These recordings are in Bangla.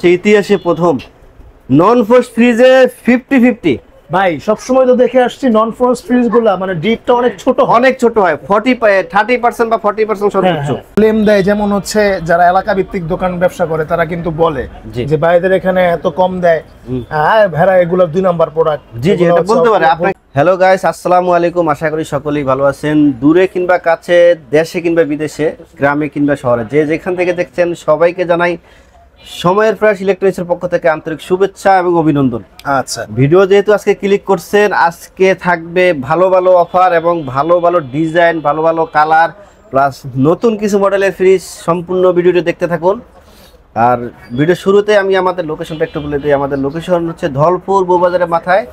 হচ্ছে ইতিহাসে প্রথম নন ফ্রস্ট ফ্রিজে 50-50 ভাই সবসময় তো দেখে আসছি নন ফ্রস্ট ফ্রিজ গুলা মানে ডিপটা অনেক ছোট হয় 30% বা 40% সর্বোচ্চ ক্লেম দেয়। যেমন হচ্ছে যারা এলাকা ভিত্তিক দোকান ব্যবসা করে তারা কিন্তু বলে যে ভাইদের এখানে এত কম দেয়, হ্যাঁ ভেড়া এগুলো 2 নাম্বার প্রোডাক্ট। জি জি এটা বলতে পারে আপনি। হ্যালো গাইস, আসসালামু আলাইকুম। আশা করি সকলেই ভালো আছেন। দূরে কিংবা কাছে, দেশে কিংবা বিদেশে, গ্রামে কিংবা শহরে, যে যেখান থেকে দেখছেন সবাইকে জানাই সময়ের ফ্রেশ ইলেকট্রনিক্সের পক্ষ থেকে আন্তরিক শুভেচ্ছা এবং অভিনন্দন। আচ্ছা, ভিডিও যেহেতু আজকে ক্লিক করছেন, আজকে থাকবে ভালো ভালো অফার এবং ভালো ভালো ডিজাইন, ভালো ভালো কালার প্লাস নতুন কিছু মডেলের ফ্রিজ। সম্পূর্ণ ভিডিওটি দেখতে থাকুন। আর ভিডিও শুরুতে আমি আমাদের লোকেশনটা একটু বলে দিই। আমাদের লোকেশন হচ্ছে ধলপুর বউবাজারের মাথায়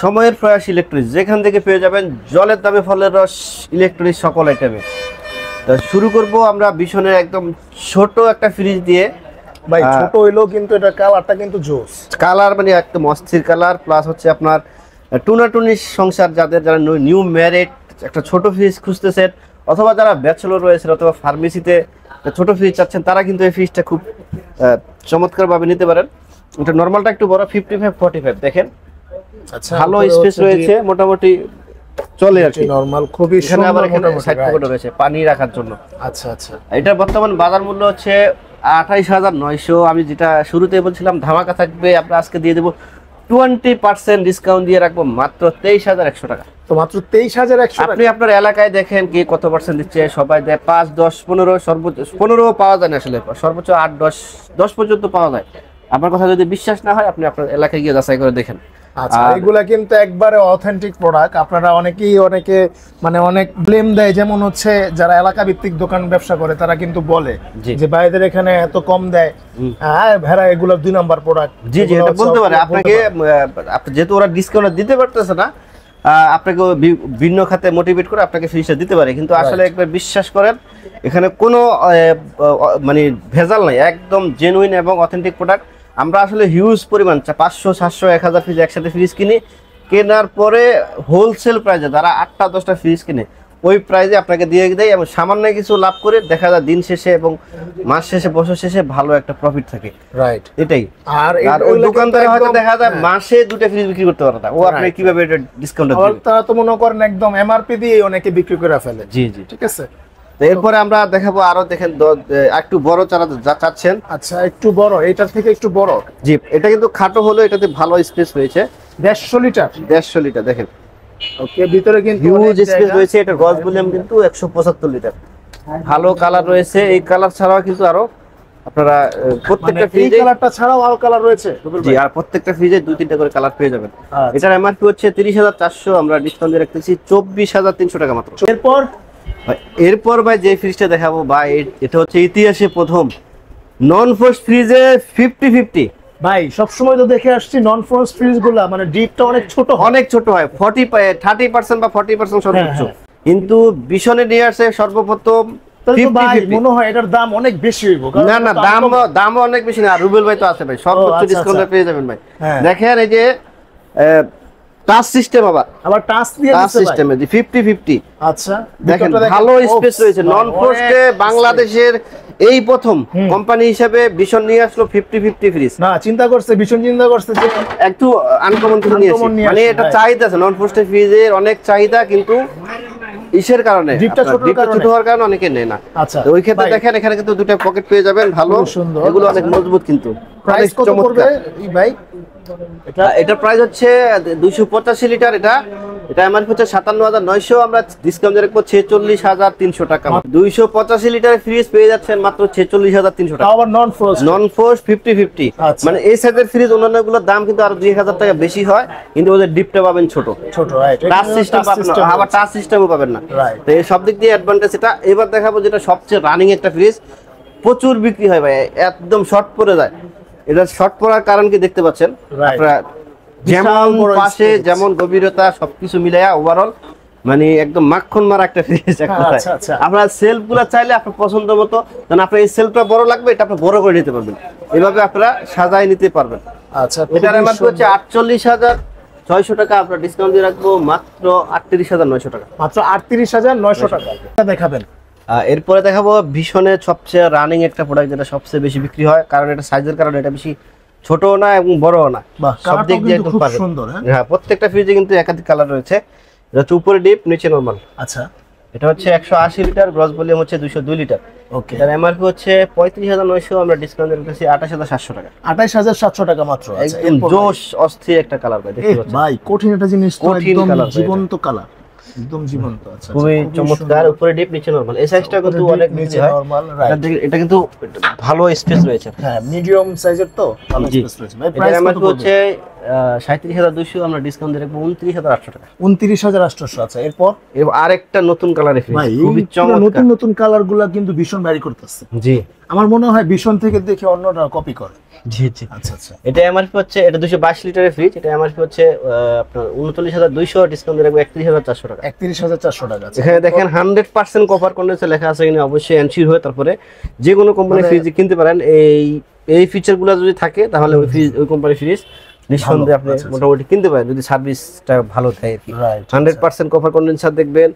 সময়ের ফ্রেশ ইলেকট্রনিক্স, যেখান থেকে পেয়ে যাবেন জলের দামে ফলের রস ইলেকট্রনিক্স সকল আইটেমে। তো শুরু করব আমরা ভীষণের একদম ছোট একটা ফ্রিজ দিয়ে। ভাই ছোট হইলো কিন্তু এটা কালারটা কিন্তু জোস কালার, মানে একদম অস্থির কালার। প্লাস হচ্ছে আপনার টুনাটুনি সংসার, যারা নিউ ম্যারেড একটা ছোট ফ্রিজ খুঁজতেছেন, অথবা যারা ব্যাচেলর রয়েছেন অথবা ফার্মেসিতে ছোট ফ্রিজ চাচ্ছেন, তারা কিন্তু এই ফ্রিজটা খুব চমৎকারভাবে নিতে পারেন। এটা নর্মালটা একটু বড় 55-45 দেখেন। আচ্ছা, ভালো স্পেস রয়েছে, মোটামুটি চলে আর কি নরমাল। খুবই এখানে আবার এখানে সাইড পকেট রয়েছে পানি রাখার জন্য। আচ্ছা আচ্ছা, এটা বর্তমান বাজার মূল্য হচ্ছে 28,900। আমি যেটা শুরুতে বলছিলাম ধামাকা থাকবে, আমরা আজকে দিয়ে দেবো 20% ডিসকাউন্ট দিয়ে রাখবো মাত্র 23,100 টাকা। তো মাত্র 23,100 টাকা। আপনি আপনার এলাকায় দেখেন কি কত পার্সেন্ট দিচ্ছে। সবাই দেয় 5, 10, 15, সর্বোচ্চ 15 পাওয়া যায় না, আসলে সর্বোচ্চ 8, 10 পর্যন্ত পাওয়া যায়। আমার কথা যদি বিশ্বাস না হয় আপনি আপনার এলাকায় গিয়ে যাচাই করে দেখেন। আচ্ছা, এগুলা কিন্তু একবারে অথেন্টিক প্রোডাক্ট। আপনারা অনেকে মানে অনেক ব্লেম দেয়, যেমন হচ্ছে যারা এলাকা ভিত্তিক দোকান ব্যবসা করে তারা কিন্তু বলে যে ভাইদের এখানে এত কম দেয়, হ্যাঁ ভেড়া এগুলো 2 নাম্বার প্রোডাক্ট। জি জি এটা বলতে পারে আপনাকে। যেহেতু ওরা ডিসকাউন্ট দিতে পারতেছে না, আপনাকে ভিন্ন খাতে মোটিভেট করে আপনাকে ফ্রিজটা দিতে পারে, কিন্তু আসলে একবার বিশ্বাস করেন এখানে কোনো মানে ভেজাল নাই, একদম জেনুইন এবং অথেন্টিক প্রোডাক্ট। আমরা আসলে হিউজ পরিমাণ 500, 700, 1000 ফ্রিজ একসাথে ফ্রিজ কিনি, কেনার পরে হোলসেল প্রাইসে যারা 8টা 10টা ফ্রিজ কিনে ওই প্রাইসে আপনাকে দিয়ে দেয়, এবং সামান্য কিছু লাভ করে দেখা যায় দিন শেষে এবং মাস শেষে, বছর শেষে ভালো একটা প্রফিট থাকে। রাইট, এটাই। আর ওই দোকানদারে হয়তো দেখা যায় মাসে 2টা ফ্রিজ বিক্রি করতে পারে না, ও আপনি কিভাবে এটা ডিসকাউন্ট দিবেন? তারা তো মনে করেন একদম এমআরপি দিয়ে অনেকে বিক্রি করে ফেলে। জি জি ঠিক আছে। এরপরে আমরা দেখাবো আরো, দেখেন একটু বড় চারা যা চাচ্ছেন। আচ্ছা, একটু বড়, এটার থেকে একটু বড়। জি, এটা কিন্তু খাটো হলো, এটাতে ভালো স্পেস রয়েছে। 150 লিটার। 150 লিটার দেখেন। ওকে, ভিতরে কিন্তু হিউজ স্পেস রয়েছে। এটা গজ ভলিউম কিন্তু 175 লিটার। ভালো কালার রয়েছে। এই কালার ছাড়াও কিন্তু আরো আপনারা প্রত্যেকটা ফ্রিজে, এই কালারটা ছাড়াও আরো কালার রয়েছে। জি, আর প্রত্যেকটা ফ্রিজে 2-3টা করে কালার পেয়ে যাবেন। এটার এমআরপি হচ্ছে 30,400, আমরা ডিসকাউন্ট দিয়ে রাখতেছি 24,300 টাকা মাত্র। এরপর ভাই যে ফ্রিজটা দেখাবো ভাই, এটা হচ্ছে ইতিহাসে প্রথম নন ফ্রস্ট ফ্রিজে 50-50। ভাই সবসময় তো দেখে আসছি নন ফ্রস্ট ফ্রিজ গুলা মানে ডিপটা অনেক ছোট হয় 30% বা 40% সর্বোচ্চ। কিন্তু ভীষণে নিয়ে আসে সর্বপ্রথম। মনে হয় এটার দাম অনেক বেশি হইব। না না, দাম অনেক বেশি না। রুবেল ভাই তো আছে ভাই, সর্বোচ্চ ডিসকাউন্টে পেয়ে যাবেন ভাই। দেখেন এই যে টাচ সিস্টেম, আবার টাচ দিয়ে টাচ সিস্টেমে 50-50। আচ্ছা, দেখেন ভালো স্পেস রয়েছে। নন ফ্রস্টে বাংলাদেশের এই প্রথম কোম্পানি হিসেবে ভীষণ নিয়ে আসলো 50-50 ফ্রিজ। না চিন্তা করছে যে একটু আনকমন কিছু নিয়ে আসে, মানে এটা চাহিদা আছে নন ফ্রস্টে ফ্রিজের অনেক চাহিদা, কিন্তু ইসের কারণে ডিপটা ছোট হওয়ার কারণে অনেকে নেয় না। আচ্ছা, ওই ক্ষেত্রে দেখেন এখানে কিন্তু 2টা পকেট পেয়ে যাবেন ভালো, এগুলো অনেক মজবুত। কিন্তু প্রাইস কত পড়বে ভাই? এটা প্রাইস হচ্ছে 285 লিটার। এটা এমআরপি হচ্ছে 57,900, আমরা ডিসকাউন্ট দিয়ে রাখবো 46,300 টাকা। 285 লিটার ফ্রিজ পেয়ে যাচ্ছেন মাত্র 46,300 টাকা। আবার নন ফ্রস্ট 50-50। মানে এই সাইজের ফ্রিজ অন্যান্যগুলোর দাম কিন্তু আরো 2,000 টাকা বেশি হয়, কিন্তু ওদের ডিপটা পাবেন ছোট। টাচ সিস্টেম পাবেন না, আবার টাচ সিস্টেমও পাবেন না। তো এই সব দিক দিয়ে অ্যাডভান্টেজ এটা। এবার দেখাবো যেটা সবচেয়ে রানিং একটা ফ্রিজ, প্রচুর বিক্রি হয় ভাই, একদম শর্ট পড়ে যায়। এটা শর্ট পড়ার কারণ কি দেখতে পাচ্ছেন আপনারা, যেমন পাশে যেমন গভীরতা সবকিছু মিলাইয়া ওভারঅল মানে একদম মাখন মারা একটা ফ্রিজ। আপনারা সেলফ গুলা চাইলে আপনার পছন্দ মতো, কারণ আপনার এই সেলফটা বড় লাগবে, এটা আপনি বড় করে নিতে পারবেন, এভাবে আপনারা সাজায় নিতে পারবেন। আচ্ছা, এটার এমআরপি হচ্ছে 48,600 টাকা, আমরা ডিসকাউন্ট দিয়ে রাখবো মাত্র 38,900 টাকা। মাত্র 38,900 টাকা দেখাবেন। এরপরে দেখাবো ভীষণের সবচেয়ে রানিং একটা প্রোডাক্ট, যেটা সবচেয়ে বেশি বিক্রি হয়, কারণ এটা সাইজের কারণে এটা বেশি ছোট না এবং বড়ও না, সব দিক দিয়ে একদম খুব পারফেক্ট। সুন্দর। হ্যাঁ, প্রত্যেকটা ফ্রিজে কিন্তু একাধিক কালার রয়েছে। এটা হচ্ছে উপরে ডিপ, নিচে নরমাল। আচ্ছা, এটা হচ্ছে 180 লিটার, গ্রস ভলিউম হচ্ছে 202 লিটার। ওকে। এটার এমআরপি হচ্ছে 35,900, আমরা ডিসকাউন্ট রেখেছি 28,700 টাকা। 28,700 টাকা মাত্র। আচ্ছা, একদম জোশ অস্থির একটা কালার ভাই, দেখতে পাচ্ছেন ভাই কঠিন একটা জিনিস, তো কঠিন একদম colour ভাই জীবন্ত কালার, একদম জীবন্ত। আচ্ছা, খুবই চমৎকার। উপরে ডিপ, নিচে নরমাল। এই সাইজটা কিন্তু অনেক নিচে নিচে হয়। নরমাল, এটা রাইট। দেখে- এটা কিন্তু ভালো স্পেস রয়েছে। হ্যাঁ, মিডিয়াম সাইজের তো ভালো জি। স্পেস রয়েছে। ভাই এটার প্রাইস কত এমআরপি পড়বে? হচ্ছে 37,200, আমরা ডিসকাউন্ট দিয়ে রাখবো 29,800 টাকা। 29,800। আচ্ছা, এরপর এবং আরেকটা নতুন কালারের ফ্রিজ, ভাই খুবই এই পুরো নতুন চমৎকার। নতুন কালার গুলা কিন্তু ভীষণ ভারী করতেছে। জি আমার মনে হয় ভীষণ থেকে দেখে অন্যরা কপি করে। জি জি। আচ্ছা আচ্ছা, এটা এমআরপি হচ্ছে, এটা 222 লিটারের ফ্রিজ। এটা এমআরপি হচ্ছে আপনার 39,200, ডিসকাউন্ট দিয়ে রাখবো 31,400 টাকা। 31,400 টাকা। আচ্ছা, এখানে দেখেন 100% কভার কন্ডেন্সার লেখা আছে কিনা অবশ্যই এনশিওর হয়ে তারপরে যে কোনো কোম্পানির ফ্রিজ কিনতে পারেন। এই ফিচারগুলো যদি থাকে তাহলে ওই ফ্রিজ, ওই কোম্পানির ফ্রিজ নিঃসন্দেহে আপনি মোটামুটি কিনতে পারেন, যদি সার্ভিসটা ভালো থাকে আর কি। রাইট। 100% কভার কন্ডেন্সার দেখবেন,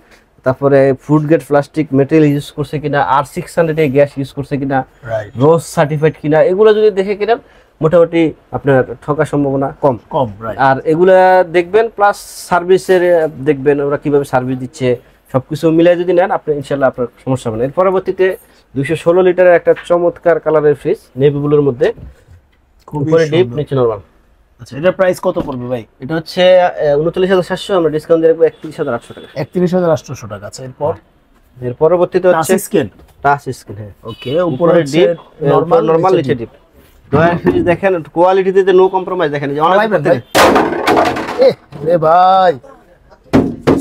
তারপরে food grade plastic material use করছে কিনা, R600 এ গ্যাস ইউজ করছে কিনা, রাইট, রোজ সার্টিফাইড কিনা, এগুলো যদি দেখে কিনেন মোটামুটি আপনার ঠকার সম্ভাবনা কম। কম, রাইট। আর এগুলা দেখবেন, প্লাস সার্ভিসের দেখবেন ওরা কিভাবে সার্ভিস দিচ্ছে, সবকিছু মিলাই যদি নেন আপনি ইনশাল্লাহ আপনার সমস্যা হবে না। এর পরবর্তীতে 216 লিটারের একটা চমৎকার কালারের ফ্রিজ, নেভি ব্লুর মধ্যে, উপরে ডিপ, নিচে নরমাল। আচ্ছা, এটার প্রাইস কত পড়বে ভাই? এটা হচ্ছে 39,700, আমরা ডিসকাউন্ট দিয়ে রাখবো 31,800 টাকা। 31,800 টাকা। আচ্ছা, এরপর এর পরবর্তীতে হচ্ছে টাচ স্ক্রিন। Touch screen. হ্যাঁ, ওকে, উপরে উপরে ডিপ, নরমাল, নরমাল, নিচে ডিপ। ডয়ার ফ্রিজ দেখেন, কোয়ালিটিতে নো কম্প্রোমাইজ। দেখেন যে অনেক ভাই রে ভাই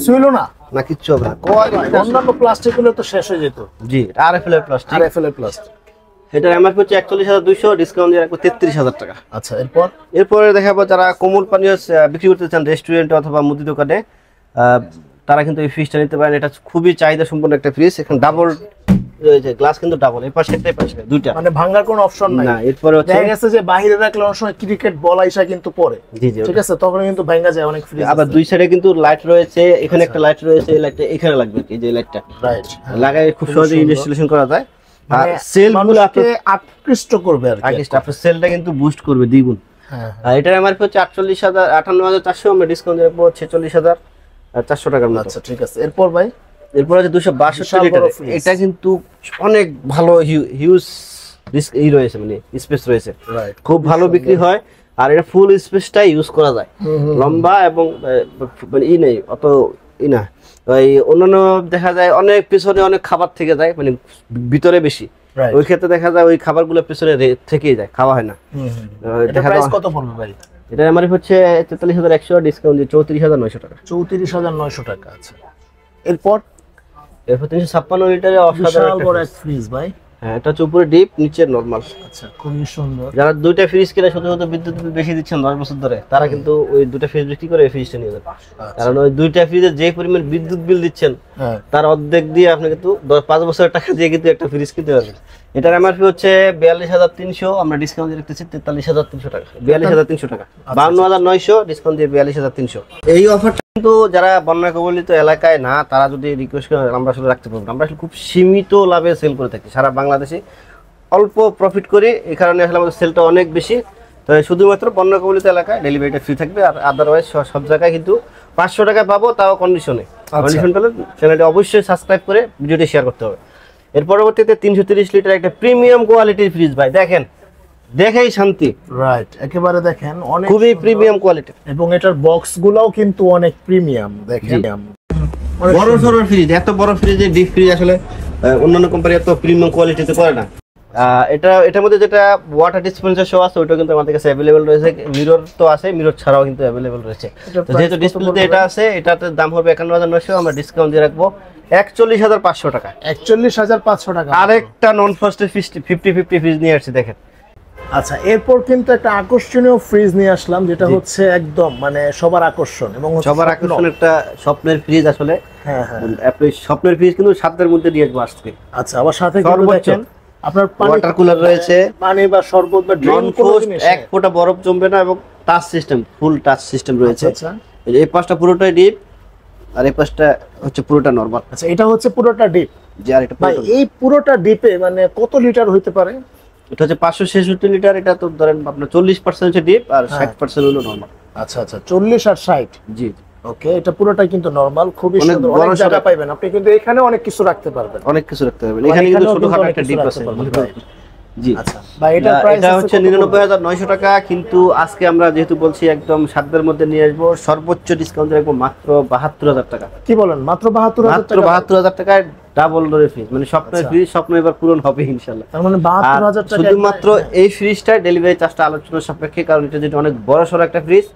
শুইলো না না, কিচ্ছু হবে না, কোয়ালিটি। অন্যান্য প্লাস্টিক গুলো তো শেষ হয়ে যেত। জি, আরএফএল এর প্লাস্টিক। আরএফএল এর প্লাস্টিক। এটার এমআরপি হচ্ছে 41,200, ডিসকাউন্ট দিয়ে রাখবো 33,000 টাকা। আচ্ছা, এরপর এরপরে দেখাবো যারা কোমল পানীয় বিক্রি করতে চান রেস্টুরেন্টে অথবা মুদি দোকানে, তারা কিন্তু এই ফ্রিজটা নিতে পারেন। এটা খুবই চাহিদা সম্পন্ন একটা ফ্রিজ। এখন ডাবল রয়েছে, গ্লাস কিন্তু ডাবল, এই পাশে একটা, এই পাশে একটা, দুইটা। মানে ভাঙার কোনো অপশন নাই না। এরপরে হচ্ছে দেখা গেছে যে বাইরে রাখলে অনেক সময় ক্রিকেট বল আইসা কিন্তু পড়ে। জি জি, ঠিক আছে, তখন কিন্তু ভাঙা যায় অনেক ফ্রিজ। আবার দুই সাইডে কিন্তু লাইট রয়েছে, এখানে একটা লাইট রয়েছে, এই লাইটটা এখানে লাগবে, এই যে লাইটটা রাইট, লাগাই খুব সহজে ইনস্টলেশন করা যায়। আর মানে সেলগুলো মানুষকে আকৃষ্ট করবে আর কি। আপনার সেলটা কিন্তু বুস্ট করবে দ্বিগুণ। হ্যাঁ, আর এটার এমআরপি হচ্ছে 58,400, আমরা ডিসকাউন্ট দিয়ে রাখবো 46,400 টাকার মতো। আচ্ছা, ঠিক আছে। এরপর ভাই এরপর আছে 262 বিশাল লিটার। বড় fridge। এটা কিন্তু অনেক ভালো হিউজ এই রয়েছে, মানে স্পেস রয়েছে, রাইট, খুব ভালো বিক্রি হয়। আর এটা ফুল স্পেসটাই ইউজ করা যায়, লম্বা এবং মানে নেই অত না। ওই অন্যান্য দেখা যায় অনেক পিছনে অনেক খাবার থেকে যায়, মানে ভিতরে বেশি। রাইট। ওই ক্ষেত্রে দেখা যায় ওই খাবারগুলো পিছনে থেকেই যায়, খাওয়া হয় না। এটা প্রাইস কত পড়বে ভাই? এটা আমার হচ্ছে 43,100, ডিসকাউন্ট দিয়ে 34,900 টাকা। 34,900 টাকা। আচ্ছা, এরপর এরপর 356 লিটারের বিশাল অসাধারণ বড় একটা এক ফ্রিজ ভাই। হ্যাঁ, এটা হচ্ছে উপরে ডিপ, নিচে নরমাল। আচ্ছা, খুবই সুন্দর। যারা দুইটা ফ্রিজ কিনে শুধু শুধু বিদ্যুৎ বিল বেশি দিচ্ছেন 10 বছর ধরে, তারা কিন্তু ওই দুটো ফ্রিজ বিক্রি করে এই ফ্রিজটা নিয়ে যাবে। কারণ ওই দুইটা ফ্রিজে যে পরিমাণ বিদ্যুৎ বিল দিচ্ছেন হ্যাঁ, তার অর্ধেক দিয়ে আপনি কিন্তু 5 বছরের টাকা দিয়ে কিন্তু একটা ফ্রিজ কিনতে পারবেন। এটার এমআরপি হচ্ছে 42,300, আমরা ডিসকাউন্ট দিয়ে রাখতেছি 43,300 টাকা। 42,300 টাকা, 52,900, ডিসকাউন্ট দিয়ে 42,300। এই অফারটা কিন্তু যারা বন্যা কবলিত এলাকায় না, তারা যদি রিকোয়েস্ট করেন আমরা আসলে রাখতে পারবো না। আমরা আসলে খুব সীমিত লাভে সেল করে থাকি সারা বাংলাদেশে, অল্প প্রফিট করি, এই কারণে আসলে আমাদের সেলটা অনেক বেশি। তো শুধুমাত্র বন্যা কবলিত এলাকায় ডেলিভারিটা ফ্রি থাকবে, আর আদারওয়াইজ সব জায়গায় কিন্তু 500 টাকা পাবো, তাও কন্ডিশনে। কন্ডিশন পেলে চ্যানেলটি অবশ্যই সাবস্ক্রাইব করে ভিডিওটি শেয়ার করতে হবে। এর পরবর্তীতে 330 লিটার একটা প্রিমিয়াম কোয়ালিটির ফ্রিজ ভাই, দেখেন দেখেই শান্তি, রাইট, একেবারে দেখেন অনেক খুবই সুন্দর। প্রিমিয়াম কোয়ালিটি এবং এটার বক্স গুলাও কিন্তু অনেক প্রিমিয়াম দেখেন। অনেক বড় সরো ফ্রিজ, এত বড় ফ্রিজে ডিপ ফ্রিজ আসলে অন্যান্য কোম্পানি এত প্রিমিয়াম কোয়ালিটিতে করে না। এটার মধ্যে যেটা ওয়াটার ডিসপেন্সার শো আছে ওইটা কিন্তু আমাদের কাছে অ্যাভেলেবেল রয়েছে, মিরর তো আছে, মিরর ছাড়াও কিন্তু অ্যাভেলেবেল রয়েছে। তো যেহেতু ডিসপ্লেতে এটা আছে, এটাতে দাম হবে 51,900, আমরা ডিসকাউন্ট দিয়ে রাখবো 41,500 টাকা। 41,500 টাকা। আরেকটা নন ফ্রস্টেড 50-50 ফ্রিজ নিয়ে আসছি দেখেন। আচ্ছা, এরপর কিন্তু একটা আকর্ষণীয় ফ্রিজ নিয়ে আসলাম, যেটা হচ্ছে একদম মানে সবার আকর্ষণ এবং সবার আকর্ষণ একটা স্বপ্নের ফ্রিজ আসলে। হ্যাঁ হ্যাঁ, আপনি স্বপ্নের ফ্রিজ কিন্তু সাধ্যের মধ্যে দিয়ে আসবো আজকে। আচ্ছা, আবার সাথে কিন্তু সর্বোচ্চ দেখেন আপনার ওয়াটার কুলার রয়েছে, পানি বা শরবত বা নন ড্রিঙ্ক কোনো ফ্রস্ট, জিনিস এক ফোঁটা বরফ জমবে না, এবং টাচ সিস্টেম, ফুল টাচ সিস্টেম রয়েছে। আচ্ছা, এই পাশটা পুরোটাই ডিপ, আর এই পাশটা হচ্ছে পুরোটা নরমাল। আচ্ছা, এটা হচ্ছে পুরোটা ডিপ। যে আর এটা ভাই এই পুরোটা ডিপে মানে কত লিটার হইতে পারে? এটা হচ্ছে 566 লিটার, এটা তো ধরেন আপনার 40% হচ্ছে ডিপ আর 60% হলো নরমাল। আচ্ছা আচ্ছা, 40 আর 60। জি ওকে, এটা পুরোটাই কিন্তু নরমাল, খুবই অনেক সুন্দর, বড় অনেক জায়গা সড়ক। পাইবেন আপনি, কিন্তু এখানে অনেক কিছু রাখতে পারবেন। অনেক কিছু রাখতে হবে, মানে এখানে কিন্তু এখানেও ছোটখাটো অনেক একটা কিছু ডিপ রাখতে আছে। পারবেন। জি আচ্ছা ভাই, এটার প্রাইস এটা হচ্ছে 99,900 টাকা, কিন্তু আজকে আমরা যেহেতু বলছি একদম সাধ্যের মধ্যে নিয়ে আসবো, সর্বোচ্চ ডিসকাউন্ট রাখবো মাত্র 72,000 টাকা। কি বলেন, মাত্র 72,000 মাত্র টাকা? 72,000 টাকায় ডাবল ডোরের ফ্রিজ, মানে স্বপ্নের আচ্ছা। ফ্রিজ, স্বপ্ন এবার পূরণ হবে ইনশাআল্লাহ। তার মানে 72,000 টাকা শুধুমাত্র এই ফ্রিজটা ডেলিভারি চার্জটা আলোচনার সাপেক্ষে, কারণ এটা যেটা অনেক বড় সড়ো একটা ফ্রিজ।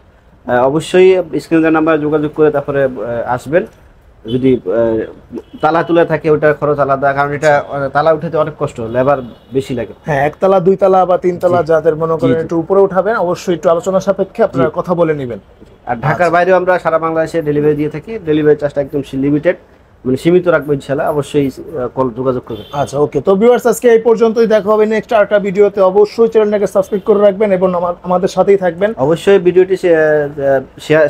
অবশ্যই স্ক্রিনের নাম্বারে যোগাযোগ করে তারপরে আসবেন। যদি তালা তুলে থাকে ওটার খরচ আলাদা, কারণ এটা তালা উঠাতে অনেক কষ্ট, লেবার বেশি লাগে। হ্যাঁ, একতলা দুইতলা বা তিনতলা যাদের মনে করেন জি। একটু উপরে উঠাবেন, অবশ্যই একটু আলোচনা সাপেক্ষে আপনারা কথা বলে নেবেন। আর ঢাকার বাইরেও আমরা সারা বাংলাদেশে ডেলিভারি দিয়ে থাকি। ডেলিভারি চার্জটা একদম লিমিটেড, মানে সীমিত রাখবো ইনশাআল্লাহ। অবশ্যই কল যোগাযোগ করবেন। আচ্ছা ওকে, তো ভিউয়ার্স আজকে এই পর্যন্তই, দেখা হবে নেক্সট আরেকটা ভিডিওতে। অবশ্যই চ্যানেলটাকে সাবস্ক্রাইব করে রাখবেন এবং আমাদের সাথেই থাকবেন। অবশ্যই ভিডিওটি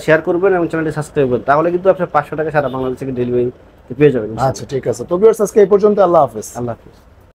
শেয়ার করবেন এবং চ্যানেলটি সাবস্ক্রাইব করবেন, তাহলে কিন্তু আপনার 500 টাকা সারা বাংলাদেশ থেকে ডেলিভারি পেয়ে যাবেন। আচ্ছা ঠিক আছে, তো ভিউয়ার্স আজকে এই পর্যন্ত, আল্লাহ হাফেজ। আল্লাহ হাফেজ।